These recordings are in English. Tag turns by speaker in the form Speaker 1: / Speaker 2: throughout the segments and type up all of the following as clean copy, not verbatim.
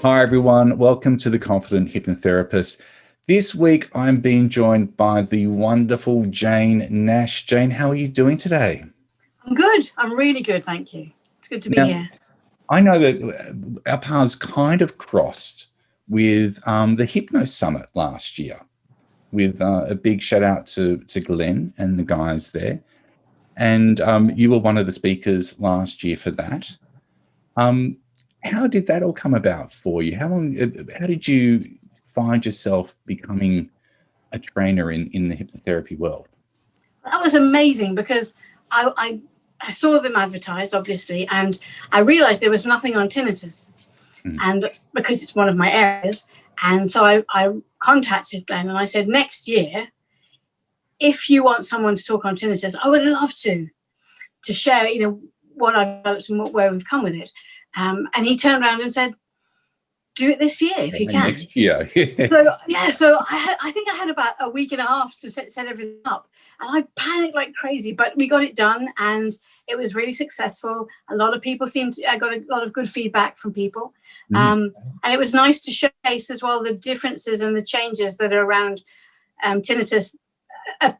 Speaker 1: Hi, everyone. Welcome to The Confident Hypnotherapist. This week, I'm being joined by the wonderful Jane Nash. Jane, how are you doing today?
Speaker 2: I'm good. I'm really good. Thank you. It's good to be here.
Speaker 1: I know that our paths kind of crossed with the Hypno Summit last year, with a big shout out to Glenn and the guys there. And you were one of the speakers last year for that. How did that all come about for you? How did you find yourself becoming a trainer in the hypnotherapy world?
Speaker 2: That was amazing because I saw them advertised, obviously, and I realized there was nothing on tinnitus. And because it's one of my areas. And so I contacted Glenn and I said, next year, if you want someone to talk on tinnitus, I would love to share, what I've developed and where we've come with it. And he turned around and said, do it this year if you can.
Speaker 1: Next year.
Speaker 2: So I think I had about a week and a half to set everything up. And I panicked like crazy, but we got it done and it was really successful. I got a lot of good feedback from people. And it was nice to showcase as well the differences and the changes that are around tinnitus,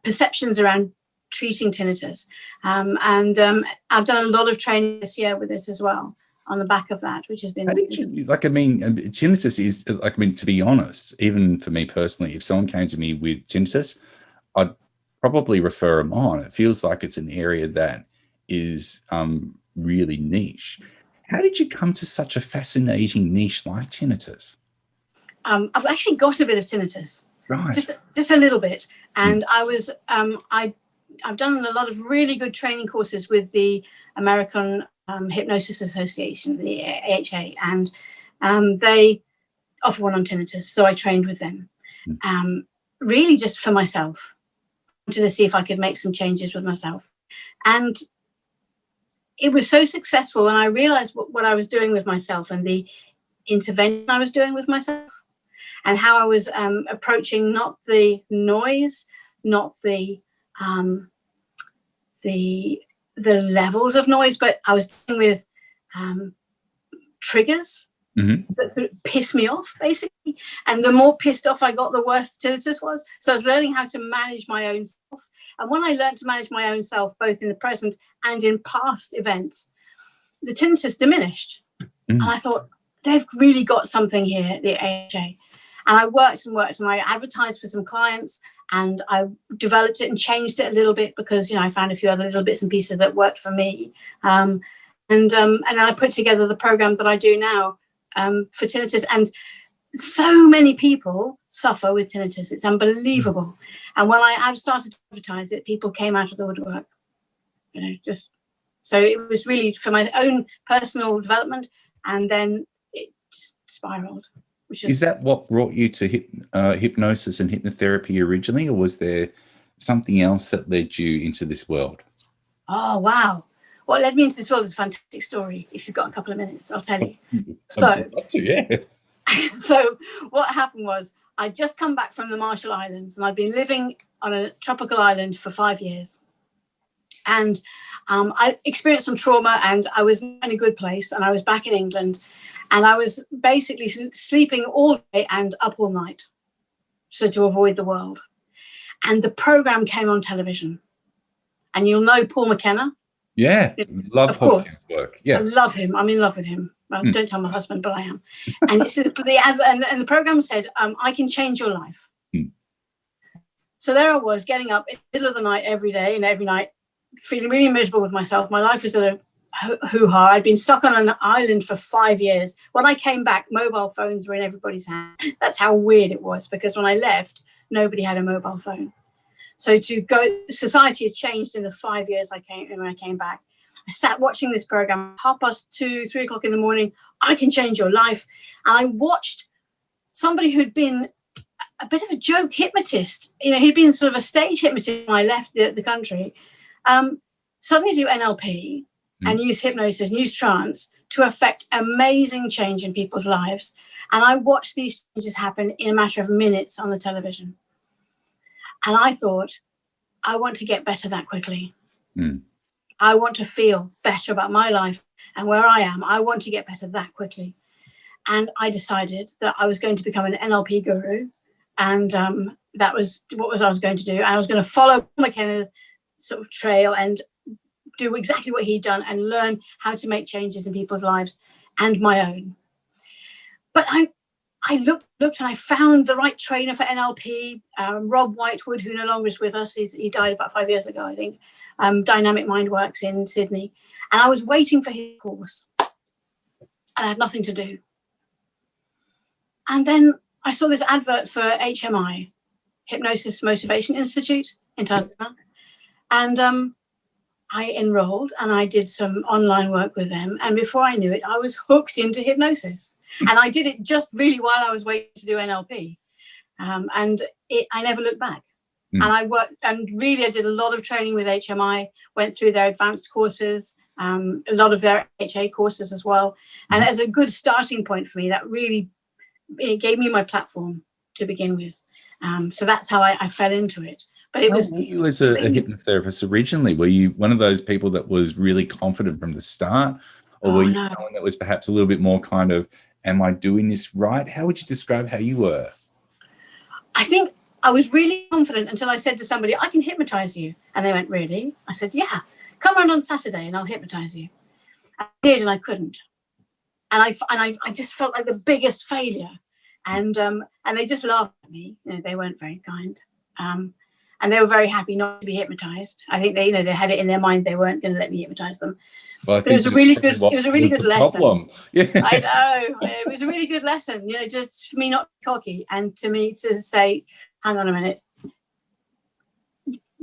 Speaker 2: perceptions around treating tinnitus. I've done a lot of training this year with it as well on the back of that, which has been
Speaker 1: tinnitus is to be honest, even for me personally, if someone came to me with tinnitus, I'd probably refer them on. It feels like it's an area that is really niche. How did you come to such a fascinating niche like tinnitus?
Speaker 2: I've actually got a bit of tinnitus,
Speaker 1: right?
Speaker 2: Just a little bit, and I've done a lot of really good training courses with the American Hypnosis Association, the AHA, and they offer one on tinnitus, so I trained with them, really just for myself. I wanted to see if I could make some changes with myself, and it was so successful, and I realized what I was doing with myself and the intervention I was doing with myself and how I was approaching not the noise, not the levels of noise, but I was dealing with triggers that could piss me off, basically. And the more pissed off I got, the worse tinnitus was. So I was learning how to manage my own self. And when I learned to manage my own self, both in the present and in past events, the tinnitus diminished. And I thought, they've really got something here at the AHA. And I worked and I advertised for some clients and I developed it and changed it a little bit because, I found a few other little bits and pieces that worked for me. And then I put together the program that I do now for tinnitus. And so many people suffer with tinnitus. It's unbelievable. And when I started to advertise it, people came out of the woodwork, so it was really for my own personal development. And then it just spiraled.
Speaker 1: Is that what brought you to hypnosis and hypnotherapy originally, or was there something else that led you into this world?
Speaker 2: Oh, wow. What led me into this world is a fantastic story. If you've got a couple of minutes, I'll tell you. So what happened was I'd just come back from the Marshall Islands and I'd been living on a tropical island for 5 years. And I experienced some trauma and I was in a good place and I was back in England and I was basically sleeping all day and up all night, so to avoid the world. And the program came on television. And you'll know Paul McKenna.
Speaker 1: Yeah, love Paul's work. Yeah,
Speaker 2: I love him. I'm in love with him. Well, don't tell my husband, but I am. And the program said, I can change your life. So there I was, getting up in the middle of the night every day and every night, feeling really miserable with myself. My life was a hoo-ha. I'd been stuck on an island for 5 years. When I came back, mobile phones were in everybody's hands. That's how weird it was, because when I left, nobody had a mobile phone. So society had changed in the 5 years when I came back. I sat watching this program, 2:30, 3 o'clock in the morning. I can change your life. And I watched somebody who'd been a bit of a joke hypnotist. He'd been sort of a stage hypnotist when I left the country. Suddenly do NLP and use hypnosis and use trance to affect amazing change in people's lives. And I watched these changes happen in a matter of minutes on the television. And I thought, I want to get better that quickly. I want to feel better about my life and where I am. I want to get better that quickly. And I decided that I was going to become an NLP guru. And that was what I was going to do. I was going to follow McKenna's sort of trail and do exactly what he'd done and learn how to make changes in people's lives and my own. But I looked and I found the right trainer for NLP, Rob Whitewood, who no longer is with us. He died about 5 years ago, I think. Dynamic Mind Works in Sydney. And I was waiting for his course. And I had nothing to do. And then I saw this advert for HMI, Hypnosis Motivation Institute in Tasmania. And I enrolled and I did some online work with them. And before I knew it, I was hooked into hypnosis. And I did it just really while I was waiting to do NLP. I never looked back. And I worked, and really I did a lot of training with HMI, went through their advanced courses, a lot of their HA courses as well. And as a good starting point for me, that really, it gave me my platform to begin with. So that's how I fell into it. But it was...
Speaker 1: You as a hypnotherapist originally, were you one of those people that was really confident from the start? Or were you someone that was perhaps a little bit more kind of, am I doing this right? How would you describe how you were? I
Speaker 2: think I was really confident until I said to somebody, I can hypnotize you. And they went, really? I said, yeah, come around on Saturday and I'll hypnotize you. I did, and I couldn't. And I just felt like the biggest failure. And they just laughed at me. You know, they weren't very kind. And they were very happy not to be hypnotized. I think they had it in their mind they weren't going to let me hypnotize them.
Speaker 1: Well,
Speaker 2: but it was a really good lesson.
Speaker 1: Yeah.
Speaker 2: I know. It was a really good lesson, just for me not to be cocky and to me to say, hang on a minute.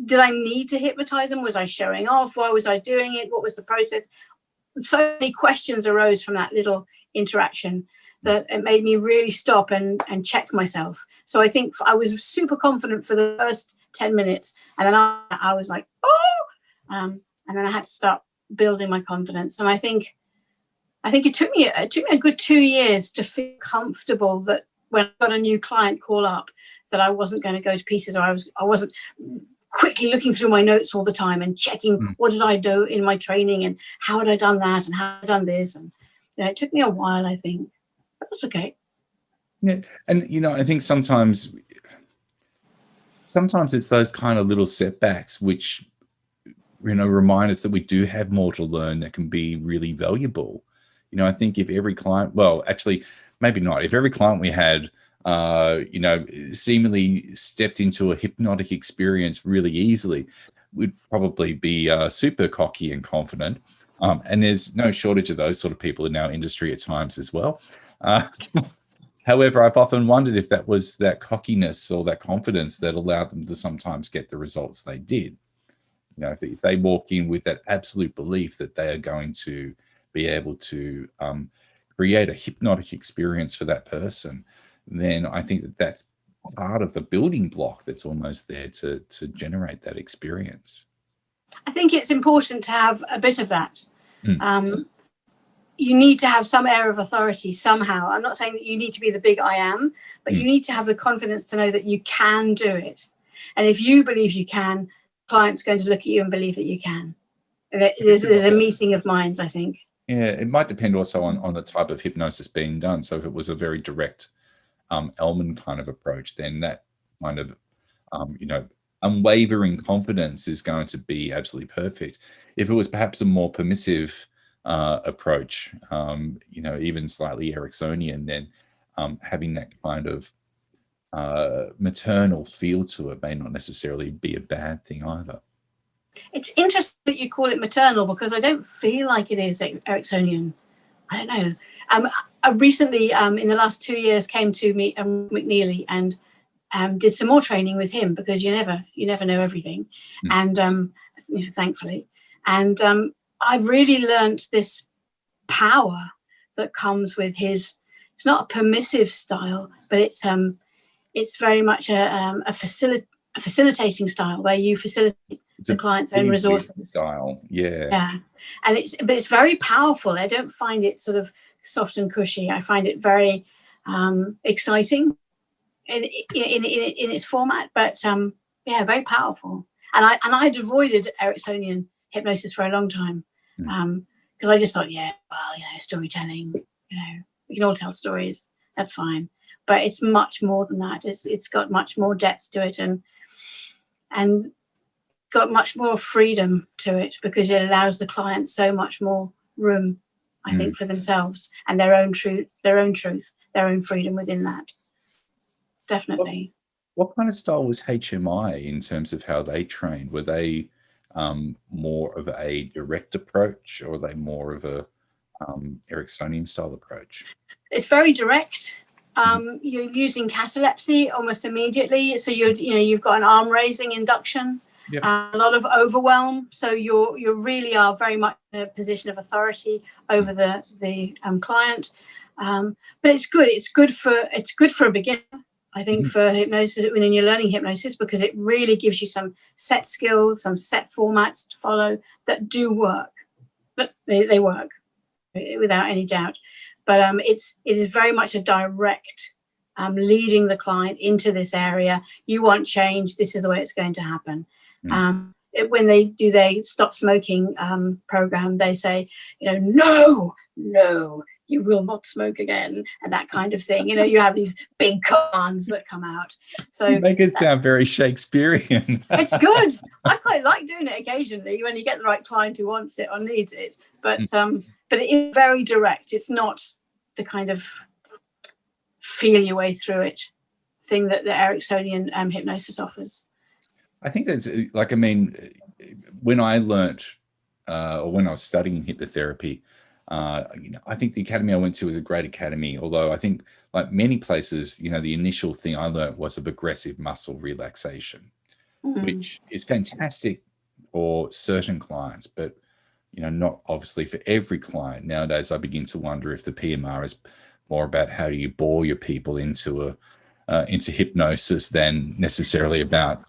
Speaker 2: Did I need to hypnotize them? Was I showing off? Why was I doing it? What was the process? So many questions arose from that little interaction that it made me really stop and check myself. So I think I was super confident for the first 10 minutes. And then I was like, oh, and then I had to start building my confidence. And I think it took me a good 2 years to feel comfortable that when I got a new client call up, that I wasn't going to go to pieces, or I wasn't quickly looking through my notes all the time and checking what did I do in my training and how had I done that and how had I done this. And it took me a while, I think. That's okay.
Speaker 1: Yeah, and I think sometimes it's those kind of little setbacks which remind us that we do have more to learn that can be really valuable. I think if every client, well, actually, maybe not. If every client we had, seemingly stepped into a hypnotic experience really easily, we'd probably be super cocky and confident. And there's no shortage of those sort of people in our industry at times as well. However, I've often wondered if that was that cockiness or that confidence that allowed them to sometimes get the results they did. If they walk in with that absolute belief that they are going to be able to create a hypnotic experience for that person, then I think that that's part of the building block that's almost there to generate that experience.
Speaker 2: I think it's important to have a bit of that. You need to have some air of authority somehow. I'm not saying that you need to be the big I am, but you need to have the confidence to know that you can do it. And if you believe you can, the client's going to look at you and believe that you can. There's a meeting of minds, I think.
Speaker 1: Yeah, it might depend also on the type of hypnosis being done. So if it was a very direct Elman kind of approach, then that kind of, unwavering confidence is going to be absolutely perfect. If it was perhaps a more permissive approach, even slightly Ericksonian, then having that kind of maternal feel to it may not necessarily be a bad thing either.
Speaker 2: It's interesting that you call it maternal, because I don't feel like it is Ericksonian. I don't know. I recently, in the last 2 years, came to meet McNeely and did some more training with him, because you never know everything, and thankfully, and I really learnt this power that comes with his. It's not a permissive style, but it's very much a facilitating style where you facilitate the client's own resources.
Speaker 1: Style, yeah.
Speaker 2: Yeah, and it's very powerful. I don't find it sort of soft and cushy. I find it very exciting in its format, but very powerful. And I'd avoided Ericksonian hypnosis for a long time, because I just thought, storytelling, We can all tell stories. That's fine. But it's much more than that. It's got much more depth to it, and got much more freedom to it, because it allows the client so much more room, I think, for themselves and their own truth, their own freedom within that. Definitely.
Speaker 1: What kind of style was HMI in terms of how they trained? Were they more of a direct approach, or were they more of a Ericksonian style approach?
Speaker 2: It's very direct. You're using catalepsy almost immediately, so you've got an arm raising induction. Yep. A lot of overwhelm, so you really are very much in a position of authority over the client. But it's good. It's good for a beginner, I think, for hypnosis, when you're learning hypnosis, because it really gives you some set skills, some set formats to follow that do work. But they work without any doubt. But it is very much a direct leading the client into this area. You want change. This is the way it's going to happen. When they do their stop smoking program, they say, no, you will not smoke again, and that kind of thing. You have these big commands that come out. So
Speaker 1: you make it sound very Shakespearean.
Speaker 2: It's good. I quite like doing it occasionally when you get the right client who wants it or needs it. But it is very direct. It's not the kind of feel your way through it thing that the Ericksonian hypnosis offers.
Speaker 1: I think that's when I learnt, or when I was studying hypnotherapy, I think the academy I went to was a great academy, although I think, like many places, the initial thing I learned was of aggressive muscle relaxation, which is fantastic for certain clients, but not obviously for every client. Nowadays, I begin to wonder if the PMR is more about how do you bore your people into hypnosis than necessarily about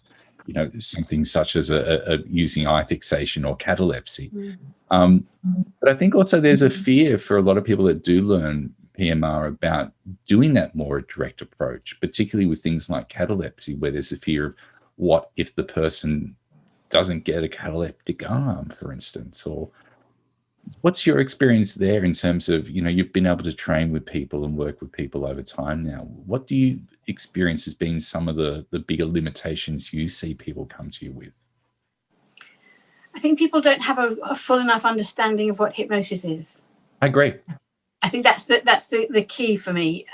Speaker 1: something such as using eye fixation or catalepsy. But I think also there's a fear for a lot of people that do learn PMR about doing that more direct approach, particularly with things like catalepsy, where there's a fear of what if the person doesn't get a cataleptic arm, for instance. Or what's your experience there in terms of, you've been able to train with people and work with people over time now. What do you experience as being some of the bigger limitations you see people come to you with?
Speaker 2: I think people don't have a full enough understanding of what hypnosis is.
Speaker 1: I agree.
Speaker 2: I think that's the key for me.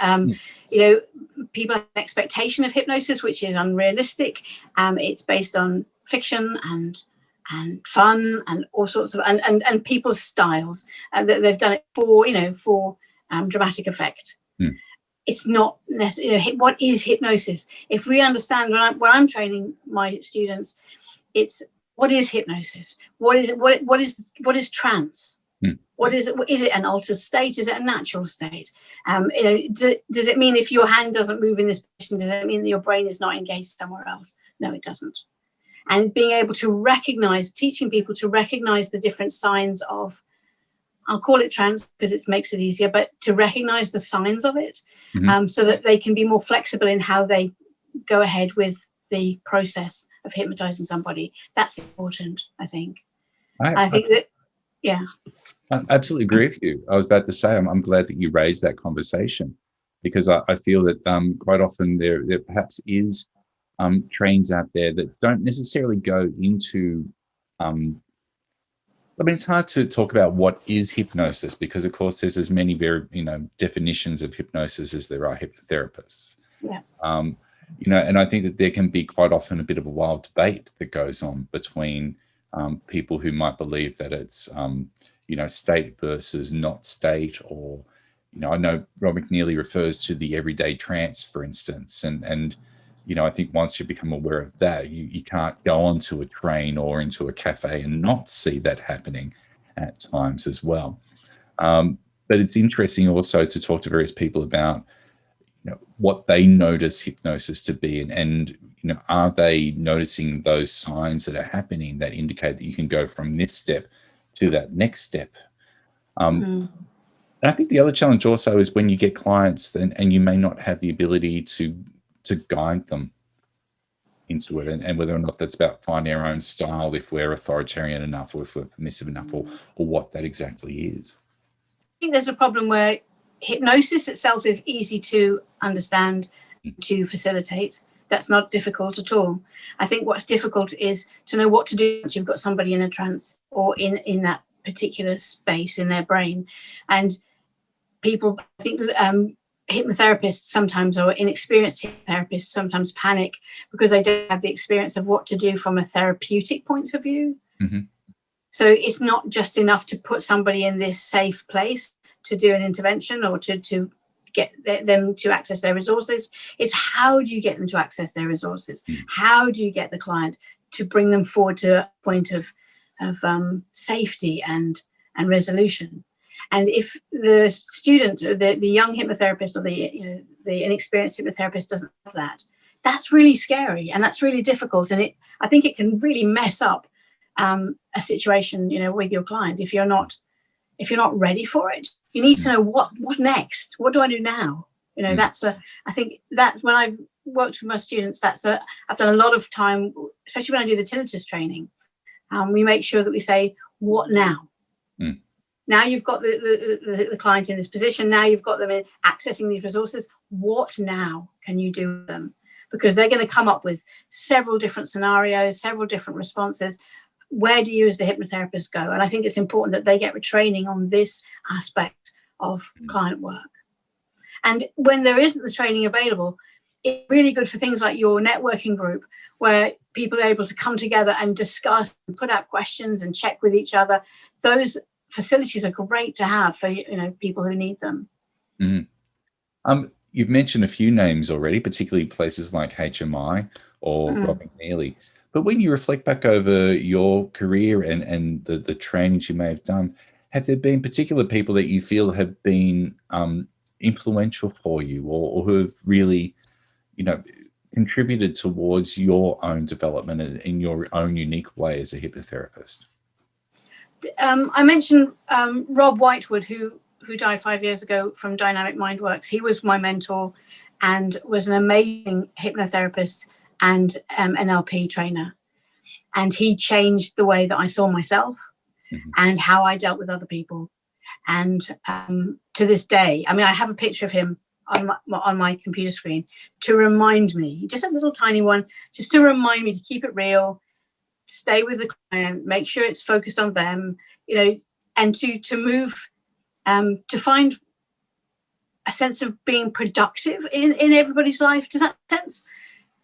Speaker 2: People have an expectation of hypnosis, which is unrealistic. It's based on fiction and fun and all sorts of and people's styles, that they've done it for dramatic effect. It's not necessarily. What is hypnosis? If we understand when I'm training my students, it's what is hypnosis? What is trance? What is it? Is it an altered state? Is it a natural state? Does it mean if your hand doesn't move in this position, does it mean that your brain is not engaged somewhere else? No, it doesn't. And being able to teaching people to recognize the different signs of, I'll call it trance because it makes it easier, but to recognize the signs of it, so that they can be more flexible in how they go ahead with the process of hypnotizing somebody. That's important, I think. I think that. Yeah.
Speaker 1: I absolutely agree with you. I was about to say, I'm glad that you raised that conversation, because I feel that quite often there perhaps is trains out there that don't necessarily go into, it's hard to talk about what is hypnosis, because of course there's as many definitions of hypnosis as there are hypnotherapists.
Speaker 2: Yeah.
Speaker 1: And I think that there can be quite often a bit of a wild debate that goes on between people who might believe that it's, state versus not state, or, I know Rob McNeely refers to the everyday trance, for instance. And I think once you become aware of that, you can't go onto a train or into a cafe and not see that happening at times as well. But it's interesting also to talk to various people about, what they notice hypnosis to be, and are they noticing those signs that are happening that indicate that you can go from this step to that next step. And I think the other challenge also is when you get clients and you may not have the ability to guide them into it, and whether or not that's about finding our own style, if we're authoritarian enough or if we're permissive enough, or what that exactly is.
Speaker 2: I think there's a problem where hypnosis itself is easy to understand, to facilitate. That's not difficult at all. I think what's difficult is to know what to do once you've got somebody in a trance or in that particular space in their brain. And people, I think, hypnotherapists sometimes, or inexperienced hypnotherapists sometimes, panic because they don't have the experience of what to do from a therapeutic point of view. So it's not just enough to put somebody in this safe place to do an intervention or to get them to access their resources. It's how do you get them to access their resources? How do you get the client to bring them forward to a point of safety and resolution? And if the student, the young hypnotherapist or the inexperienced hypnotherapist doesn't have that, that's really scary and that's really difficult. And I think it can really mess up a situation, with your client if you're not ready for it. You need to know what next. What do I do now? I think that's when I've worked with my students. I've done a lot of time, especially when I do the tinnitus training. We make sure that we say, what now? Now you've got the client in this position. Now you've got them in accessing these resources. What now can you do with them? Because they're going to come up with several different scenarios, several different responses. Where do you as the hypnotherapist go? And I think it's important that they get retraining on this aspect of client work. And when there isn't the training available, it's really good for things like your networking group, where people are able to come together and discuss and put out questions and check with each other. Those facilities are great to have for people who need them.
Speaker 1: You've mentioned a few names already, particularly places like HMI or Rob McNeely. But when you reflect back over your career and the trainings you may have done, have there been particular people that you feel have been influential for you or who have really, contributed towards your own development in your own unique way as a hypnotherapist?
Speaker 2: I mentioned Rob Whitewood, who died 5 years ago from Dynamic Mindworks. He was my mentor and was an amazing hypnotherapist and NLP trainer. And he changed the way that I saw myself and how I dealt with other people. And to this day, I have a picture of him on my computer screen to remind me, just a little tiny one, just to remind me to keep it real, stay with the client, make sure it's focused on them, and to move, to find a sense of being productive in everybody's life. Does that make sense?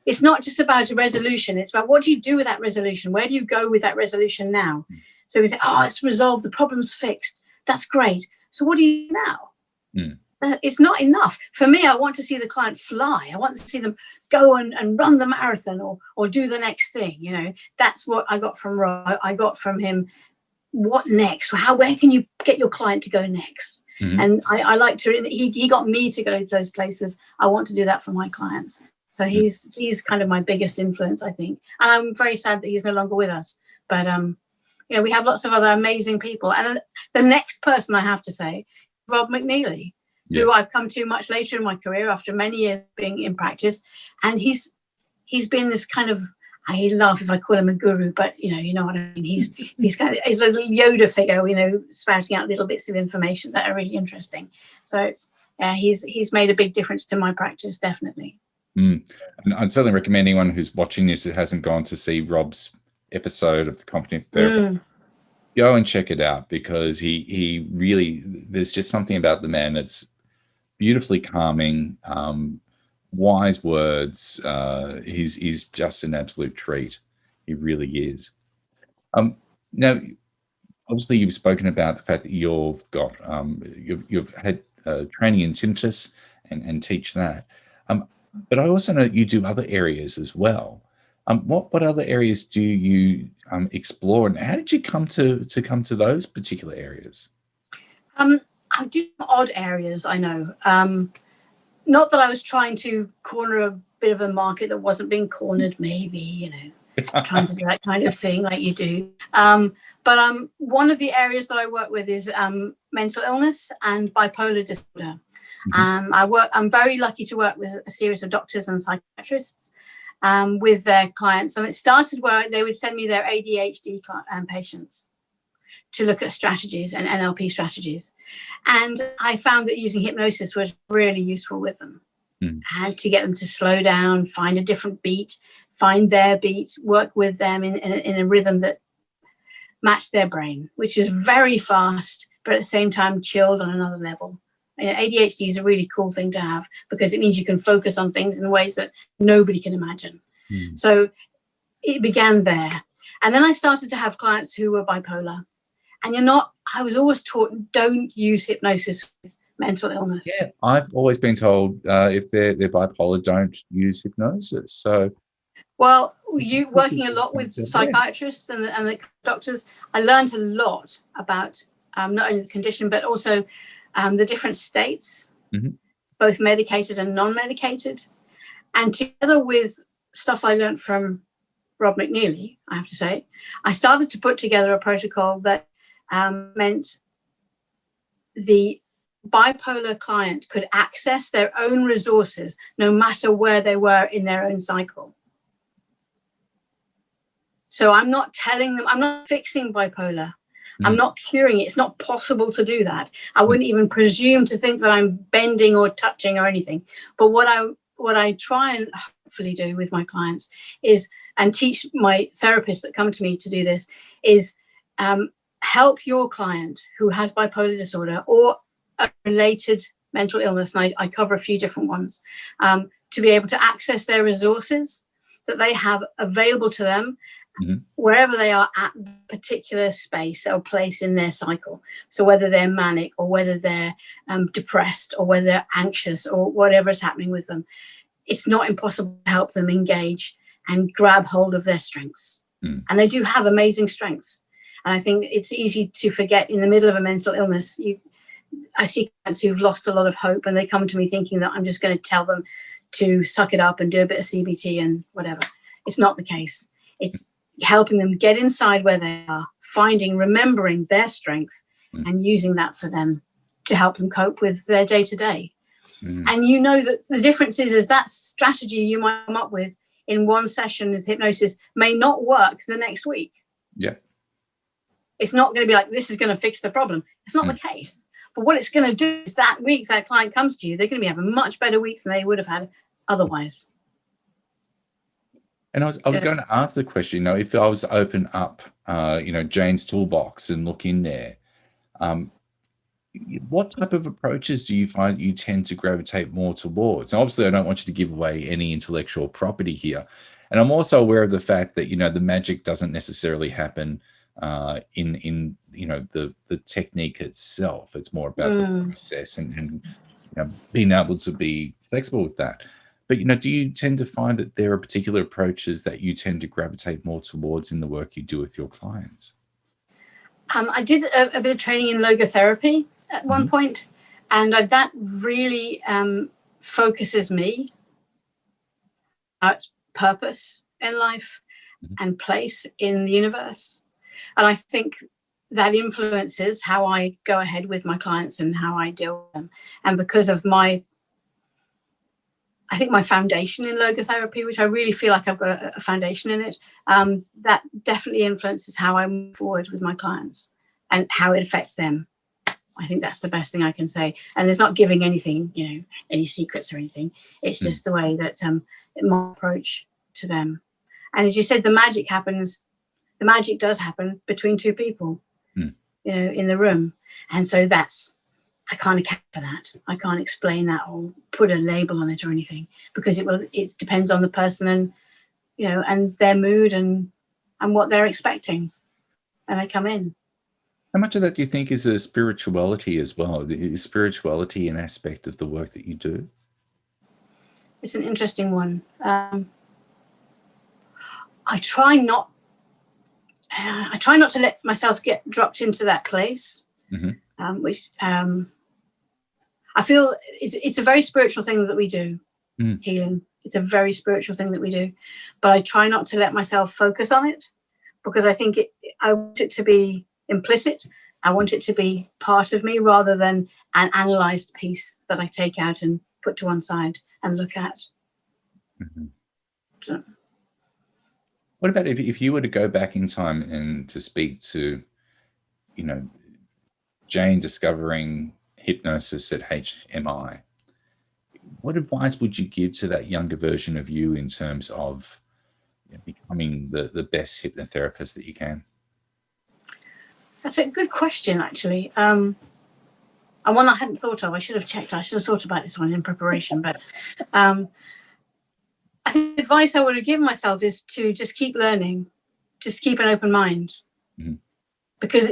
Speaker 2: It's not just about a resolution. It's about what do you do with that resolution? Where do you go with that resolution now? So we say, it's resolved. The problem's fixed. That's great. So what do you do now? It's not enough. For me, I want to see the client fly. I want to see them go and run the marathon or do the next thing. That's what I got from Rob. I got from him, what next? Where can you get your client to go next? And I like to, he got me to go to those places. I want to do that for my clients. So he's kind of my biggest influence, I think. And I'm very sad that he's no longer with us. But, we have lots of other amazing people. And the next person I have to say, Rob McNeely, who I've come to much later in my career after many years being in practice. And he's been this kind of, I laugh if I call him a guru, but you know what I mean. He's a little Yoda figure, spouting out little bits of information that are really interesting. So it's he's made a big difference to my practice, definitely.
Speaker 1: And I'd certainly recommend anyone who's watching this that hasn't gone to see Rob's episode of the Competent Therapist, go and check it out, because he really, there's just something about the man that's beautifully calming, wise words. He's just an absolute treat. He really is. Now, obviously, you've spoken about the fact that you've got you've had training in tinnitus and teach that. But I also know that you do other areas as well. What other areas do you explore, and how did you come to those particular areas?
Speaker 2: I do odd areas, I know. Not that I was trying to corner a bit of a market that wasn't being cornered, maybe, trying to do that kind of thing like you do. But one of the areas that I work with is mental illness and bipolar disorder. I'm very lucky to work with a series of doctors and psychiatrists with their clients. And it started where they would send me their ADHD patients to look at strategies and NLP strategies. And I found that using hypnosis was really useful with them. And to get them to slow down, find a different beat, find their beat, work with them in a rhythm that matched their brain, which is very fast, but at the same time chilled on another level. ADHD is a really cool thing to have because it means you can focus on things in ways that nobody can imagine. So it began there. And then I started to have clients who were bipolar. And I was always taught, don't use hypnosis with mental illness.
Speaker 1: Yeah, I've always been told if they're bipolar, don't use hypnosis. So,
Speaker 2: well, you working a lot with psychiatrists and the doctors, I learned a lot about not only the condition, but also the different states, both medicated and non-medicated. And together with stuff I learned from Rob McNeely, I have to say, I started to put together a protocol that meant the bipolar client could access their own resources no matter where they were in their own cycle. So I'm not telling them, I'm not fixing bipolar. I'm not curing it. It's not possible to do that. I wouldn't even presume to think that I'm bending or touching or anything. But what I try and hopefully do with my clients is, and teach my therapists that come to me to do this, is help your client who has bipolar disorder or a related mental illness, and I cover a few different ones, to be able to access their resources that they have available to them wherever they are at the particular space or place in their cycle. So whether they're manic or whether they're depressed or whether they're anxious or whatever is happening with them, it's not impossible to help them engage and grab hold of their strengths. And they do have amazing strengths. And I think it's easy to forget in the middle of a mental illness. I see clients who've lost a lot of hope and they come to me thinking that I'm just going to tell them to suck it up and do a bit of CBT and whatever. It's not the case. It's helping them get inside where they are, remembering their strength and using that for them to help them cope with their day-to-day. And that the difference is that strategy you might come up with in one session of hypnosis may not work the next week. Yeah. It's not going to be like, this is going to fix the problem. It's not the case. But what it's going to do is that week that client comes to you, they're going to be having a much better week than they would have had otherwise.
Speaker 1: And I was going to ask the question, if I was to open up, Jane's toolbox and look in there, what type of approaches do you find you tend to gravitate more towards? And obviously, I don't want you to give away any intellectual property here. And I'm also aware of the fact that, the magic doesn't necessarily happen in the technique itself. It's more about the process and being able to be flexible with that. But do you tend to find that there are particular approaches that you tend to gravitate more towards in the work you do with your clients?
Speaker 2: I did a bit of training in logotherapy at one point, and that really focuses me at purpose in life and place in the universe. And I think that influences how I go ahead with my clients and how I deal with them. And because of my foundation in logotherapy, which I really feel like I've got a foundation in it, that definitely influences how I move forward with my clients and how it affects them. I think that's the best thing I can say. And it's not giving anything, any secrets or anything. It's just the way that my approach to them. And as you said, the magic does happen between two people, in the room. And so I can't account for that. I can't explain that or put a label on it or anything, because it depends on the person and, and their mood and what they're expecting. And they come in.
Speaker 1: How much of that do you think is a spirituality as well? Is spirituality an aspect of the work that you do?
Speaker 2: It's an interesting one. I try not to let myself get dropped into that place, which I feel it's a very spiritual thing that we do, healing. It's a very spiritual thing that we do, but I try not to let myself focus on it, because I think I want it to be implicit. I want it to be part of me rather than an analyzed piece that I take out and put to one side and look at. So.
Speaker 1: What about if you were to go back in time and to speak to Jane discovering hypnosis at HMI. What advice would you give to that younger version of you in terms of becoming the best hypnotherapist that you can?
Speaker 2: That's a good question, actually. And one I hadn't thought of. I should have checked. I should have thought about this one in preparation. But I think the advice I would have given myself is to just keep learning, just keep an open mind. Mm-hmm. Because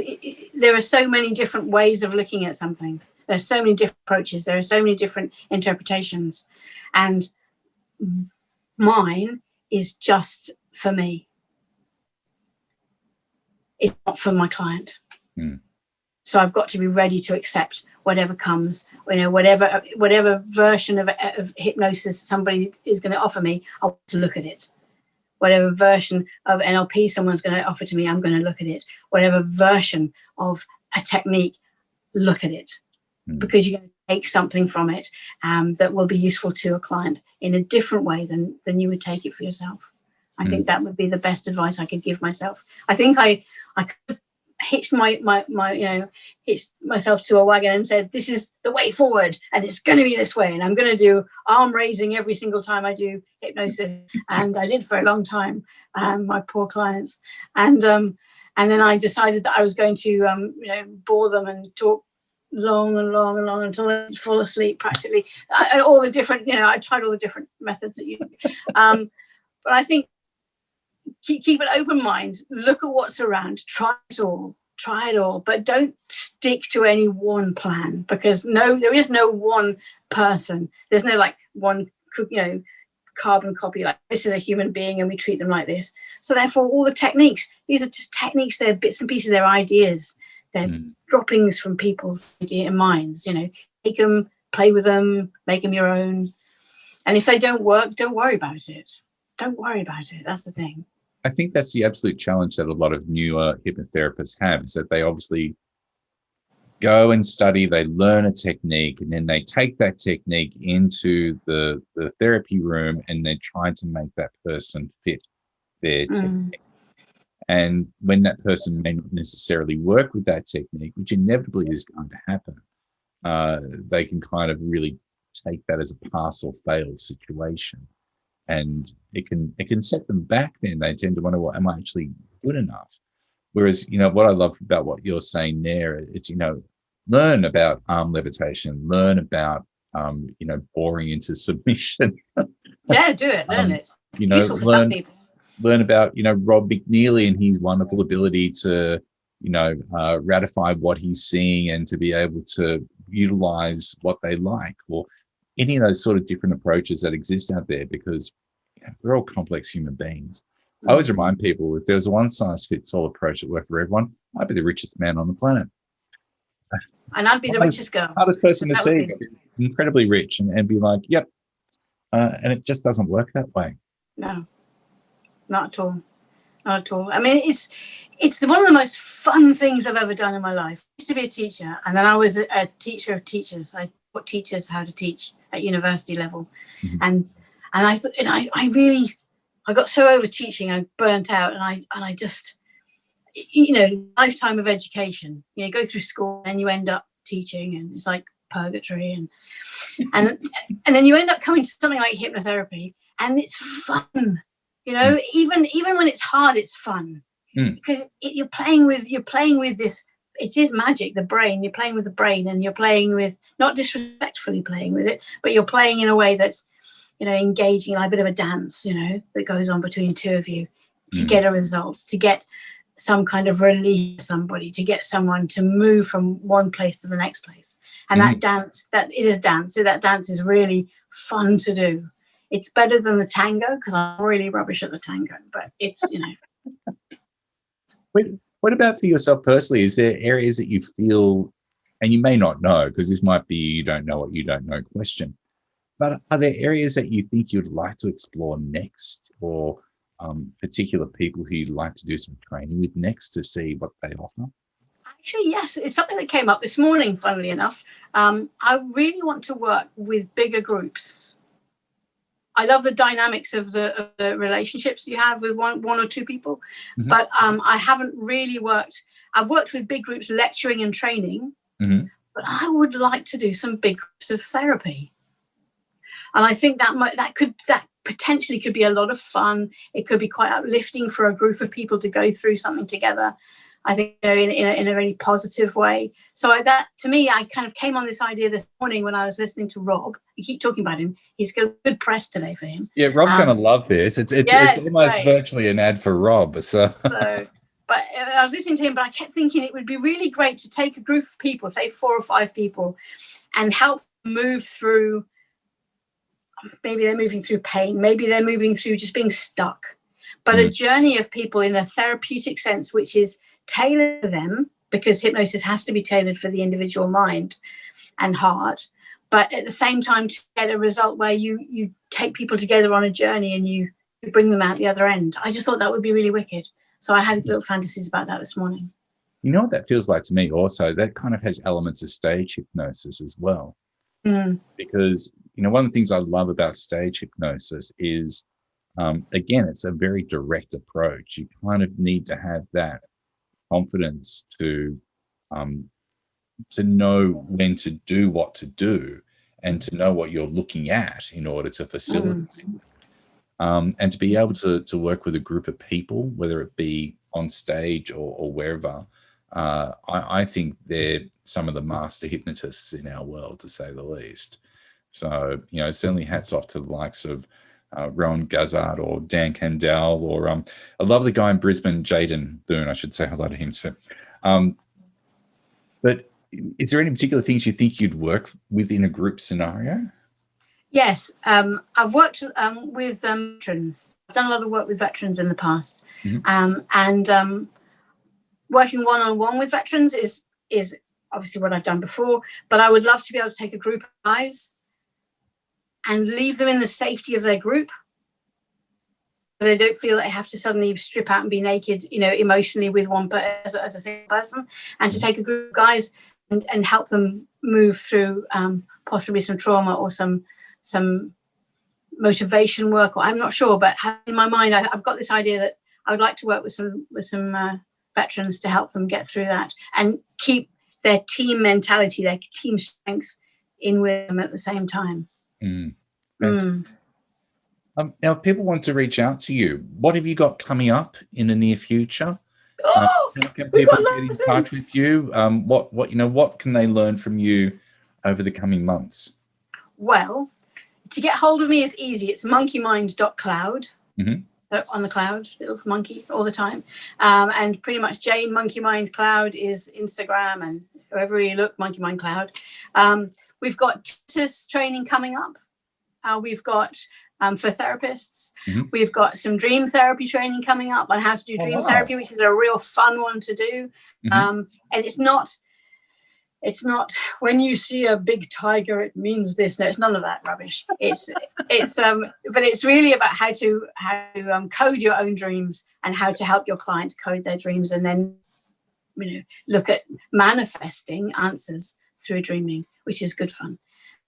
Speaker 2: there are so many different ways of looking at something. There are so many different approaches. There are so many different interpretations. And mine is just for me. It's not for my client. Mm. So I've got to be ready to accept whatever comes, whatever version of hypnosis somebody is going to offer me, I want to look at it. Whatever version of NLP someone's going to offer to me, I'm going to look at it. Whatever version of a technique, look at it. Mm. Because you're going to take something from it that will be useful to a client in a different way than you would take it for yourself. I think that would be the best advice I could give myself. I think I could have hitched hitched myself to a wagon and said, this is the way forward and it's going to be this way, and I'm going to do arm raising every single time I do hypnosis, and I did for a long time, my poor clients, and then I decided that I was going to bore them and talk long and long and long until they fall asleep practically. All the different, I tried all the different methods that you but I think keep an open mind, look at what's around, try it all, but don't stick to any one plan, because there is no one person. There's no one carbon copy, like this is a human being and we treat them like this. So therefore all the techniques, these are just techniques, they're bits and pieces, they're ideas, they're droppings from people's idea and minds. Take them, play with them, make them your own. And if they don't work, don't worry about it. That's the thing.
Speaker 1: I think that's the absolute challenge that a lot of newer hypnotherapists have, is that they obviously go and study, they learn a technique, and then they take that technique into the therapy room and they're trying to make that person fit their technique. And when that person may not necessarily work with that technique, which inevitably is going to happen, they can kind of really take that as a pass or fail situation. And it can set them back. Then they tend to wonder, well, am I actually good enough? Whereas, what I love about what you're saying there is, learn about arm levitation, learn about, boring into submission.
Speaker 2: Yeah, do it, learn it. Useful for some people.
Speaker 1: Learn about, Rob McNeely and his wonderful ability to, ratify what he's seeing and to be able to utilize what they like, or any of those sort of different approaches that exist out there, because we're all complex human beings. I always remind people, if there was a one-size-fits-all approach that worked for everyone, I'd be the richest man on the planet.
Speaker 2: And I'd be the richest girl.
Speaker 1: Hardest person to see, incredibly rich, and be like, yep. And it just doesn't work that way.
Speaker 2: No, not at all. Not at all. I mean, it's one of the most fun things I've ever done in my life. I used to be a teacher, and then I was a teacher of teachers. I taught teachers how to teach at university level. Mm-hmm. And I thought, I got so over teaching, I burnt out, and I just, lifetime of education. You go through school and you end up teaching, and it's like purgatory, and then you end up coming to something like hypnotherapy, and it's fun. Even when it's hard, it's fun, because you're playing with this. It is magic, the brain. You're playing with the brain, and you're playing with, not disrespectfully playing with it, but you're playing in a way that's, engaging, like a bit of a dance, that goes on between two of you to get a result, to get some kind of relief, somebody, to get someone to move from one place to the next place. And that dance, that dance is really fun to do. It's better than the tango, because I'm really rubbish at the tango, but it's,
Speaker 1: What about for yourself personally? Is there areas that you feel, and you may not know, because this might be you don't know what you don't know question, but are there areas that you think you'd like to explore next, or particular people who you'd like to do some training with next to see what they offer?
Speaker 2: Actually, yes, it's something that came up this morning, funnily enough. I really want to work with bigger groups. I love the dynamics of the relationships you have with one or two people, but I haven't really worked. I've worked with big groups lecturing and training,
Speaker 1: Mm-hmm.
Speaker 2: but I would like to do some big groups of therapy. And I think that potentially could be a lot of fun. It could be quite uplifting for a group of people to go through something together. I think, you know, in a really positive way. So that, to me, I kind of came on this idea this morning when I was listening to Rob. You keep talking about him. He's got good press today for him.
Speaker 1: Yeah, Rob's going to love this. It's almost virtually an ad for Rob. So,
Speaker 2: but I was listening to him, but I kept thinking it would be really great to take a group of people, say 4 or 5 people, and help move through. Maybe they're moving through pain. Maybe they're moving through just being stuck. But a journey of people in a therapeutic sense, which is tailored to them, because hypnosis has to be tailored for the individual mind and heart. But at the same time, to get a result where you take people together on a journey and you bring them out the other end. I just thought that would be really wicked. So I had little fantasies about that this morning.
Speaker 1: You know what that feels like to me also? That kind of has elements of stage hypnosis as well. Because, you know, one of the things I love about stage hypnosis is, again, it's a very direct approach. You kind of need to have that confidence to know when to do what to do and to know what you're looking at in order to facilitate. And to be able to work with a group of people, whether it be on stage or wherever, I think they're some of the master hypnotists in our world, to say the least. So, you know, certainly hats off to the likes of Rowan Gazzard or Dan Candell, or a lovely guy in Brisbane, Jaden Boone. I should say hello to him too. But is there any particular things you think you'd work with in a group scenario?
Speaker 2: Yes, I've worked with veterans. I've done a lot of work with veterans in the past, and working one-on-one with veterans is obviously what I've done before. But I would love to be able to take a group of guys and leave them in the safety of their group. They don't feel they have to suddenly strip out and be naked, you know, emotionally with one as a single person, and to take a group of guys and help them move through possibly some trauma or some motivation work, or I'm not sure, but in my mind I've got this idea that I would like to work with some veterans to help them get through that and keep their team mentality, their team strength in with them at the same time.
Speaker 1: Now, if people want to reach out to you, what have you got coming up in the near future? Can people get in touch with you? What can they learn from you over the coming months?
Speaker 2: Well, to get hold of me is easy. It's monkeymind.cloud. So on the cloud, little monkey all the time. And pretty much Jane Monkey Mind Cloud is Instagram, and wherever you look, Monkey Mind Cloud. We've got Tinnitus training coming up. We've got for therapists. We've got some dream therapy training coming up on how to do dream therapy, which is a real fun one to do. And it's not when you see a big tiger, it means this. No, it's none of that rubbish. But it's really about how to code your own dreams and how to help your client code their dreams, and then, you know, look at manifesting answers through dreaming, which is good fun.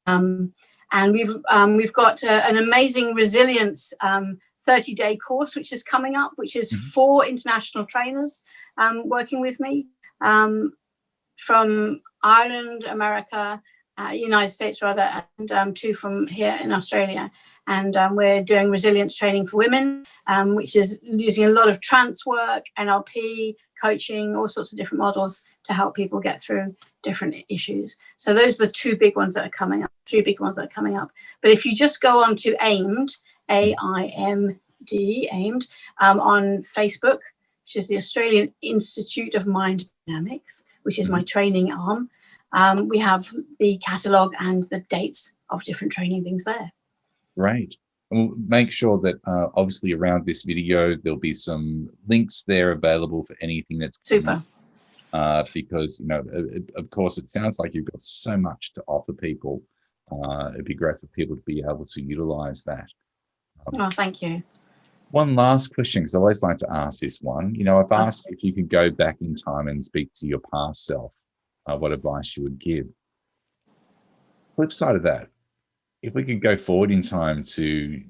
Speaker 2: And we've got an amazing resilience 30-day course which is coming up, which is 4 international trainers working with me from Ireland, America, United States rather, and 2 from here in Australia. And we're doing resilience training for women, which is using a lot of trance work, NLP, coaching, all sorts of different models to help people get through different issues. So those are the 2 big ones that are coming up, 3 big ones that are coming up. But if you just go on to AIMD, AIMD, AIMD, on Facebook, which is the Australian Institute of Mind Dynamics, which is my training arm, we have the catalogue and the dates of different training things there.
Speaker 1: Great. And we'll make sure that obviously around this video, there'll be some links there available for anything that's
Speaker 2: super.
Speaker 1: Because, you know, of course, it sounds like you've got so much to offer people. It'd be great for people to be able to utilize that.
Speaker 2: Thank you.
Speaker 1: One last question, because I always like to ask this one. You know, I've asked if you could go back in time and speak to your past self, what advice you would give. Flip side of that, if we could go forward in time to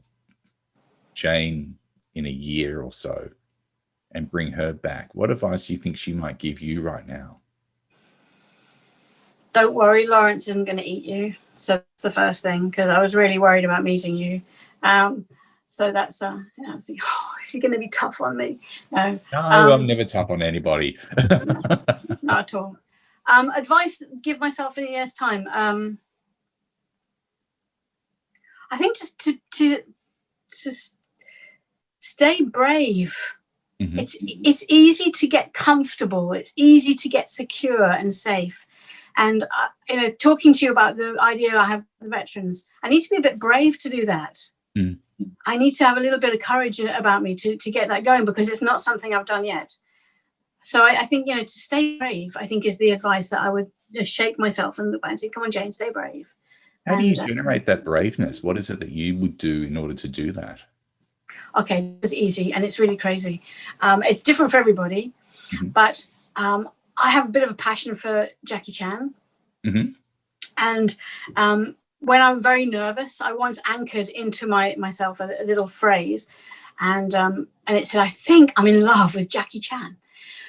Speaker 1: Jane in a year or so, and bring her back, what advice do you think she might give you right now?
Speaker 2: Don't worry, Lawrence isn't going to eat you. So that's the first thing, because I was really worried about meeting you. So that's oh, is he going to be tough on me? No,
Speaker 1: I'm never tough on anybody.
Speaker 2: Not at all. Advice, give myself in a year's time. I think just to stay brave. Mm-hmm. It's easy to get comfortable. It's easy to get secure and safe. And talking to you about the idea I have with veterans, I need to be a bit brave to do that. Mm. I need to have a little bit of courage about me to get that going, because it's not something I've done yet. So I think, to stay brave, I think, is the advice that I would just shake myself and look back and say, come on, Jane, stay brave.
Speaker 1: How do you generate that braveness? What is it that you would do in order to do that?
Speaker 2: Okay, it's easy and it's really crazy. It's different for everybody, mm-hmm. but I have a bit of a passion for Jackie Chan. Mm-hmm. And when I'm very nervous, I once anchored into myself a little phrase, and it said, I think I'm in love with Jackie Chan.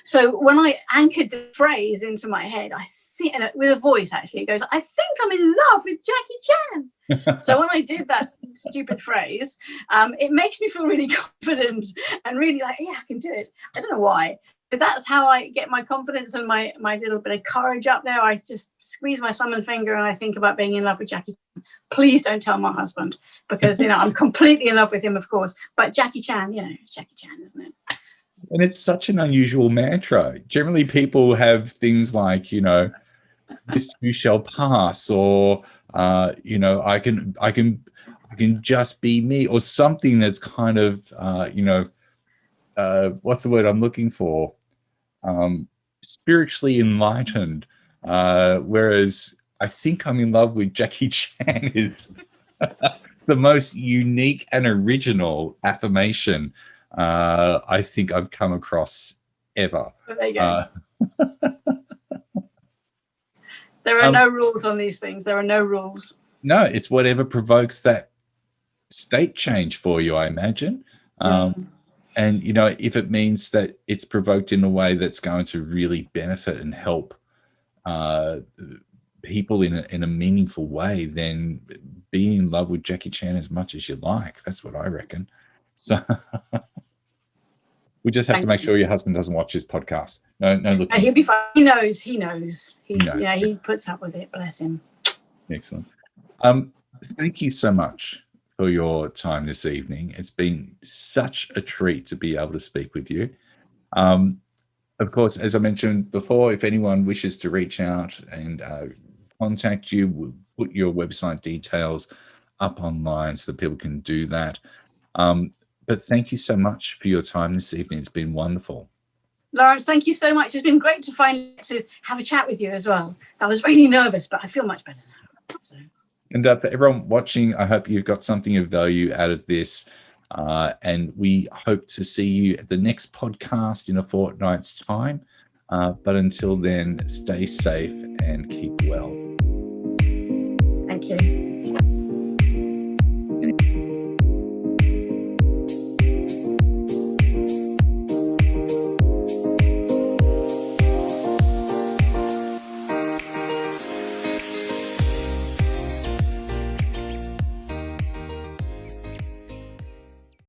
Speaker 2: So when I anchored the phrase into my head, and with a voice, actually, it goes, I think I'm in love with Jackie Chan. So when I did that stupid phrase, it makes me feel really confident and really like, yeah, I can do it. I don't know why, but that's how I get my confidence and my little bit of courage up there. I just squeeze my thumb and finger and I think about being in love with Jackie Chan. Please don't tell my husband, because, I'm completely in love with him, of course. But Jackie Chan, it's Jackie Chan, isn't it?
Speaker 1: And it's such an unusual mantra. Generally, people have things like, this too shall pass, or I can just be me, or something that's kind of what's the word I'm looking for? Spiritually enlightened. Whereas I think I'm in love with Jackie Chan is the most unique and original affirmation I think I've come across ever.
Speaker 2: There you go. There are no rules on these things. There are no rules. No,
Speaker 1: it's whatever provokes that state change for you, I imagine. And, if it means that it's provoked in a way that's going to really benefit and help people in a meaningful way, then be in love with Jackie Chan as much as you like. That's what I reckon. So we just have to make sure your husband doesn't watch this podcast. No, look.
Speaker 2: He'll be fine. He knows. He puts up with it. Bless him.
Speaker 1: Excellent. Thank you so much for your time this evening. It's been such a treat to be able to speak with you. Of course, as I mentioned before, if anyone wishes to reach out and contact you, we'll put your website details up online so that people can do that. But thank you so much for your time this evening. It's been wonderful.
Speaker 2: Lawrence, thank you so much. It's been great to finally have a chat with you as well. So I was really nervous, but I feel much better now. So.
Speaker 1: And for everyone watching, I hope you've got something of value out of this. And we hope to see you at the next podcast in a fortnight's time. But until then, stay safe and keep well.
Speaker 2: Thank you.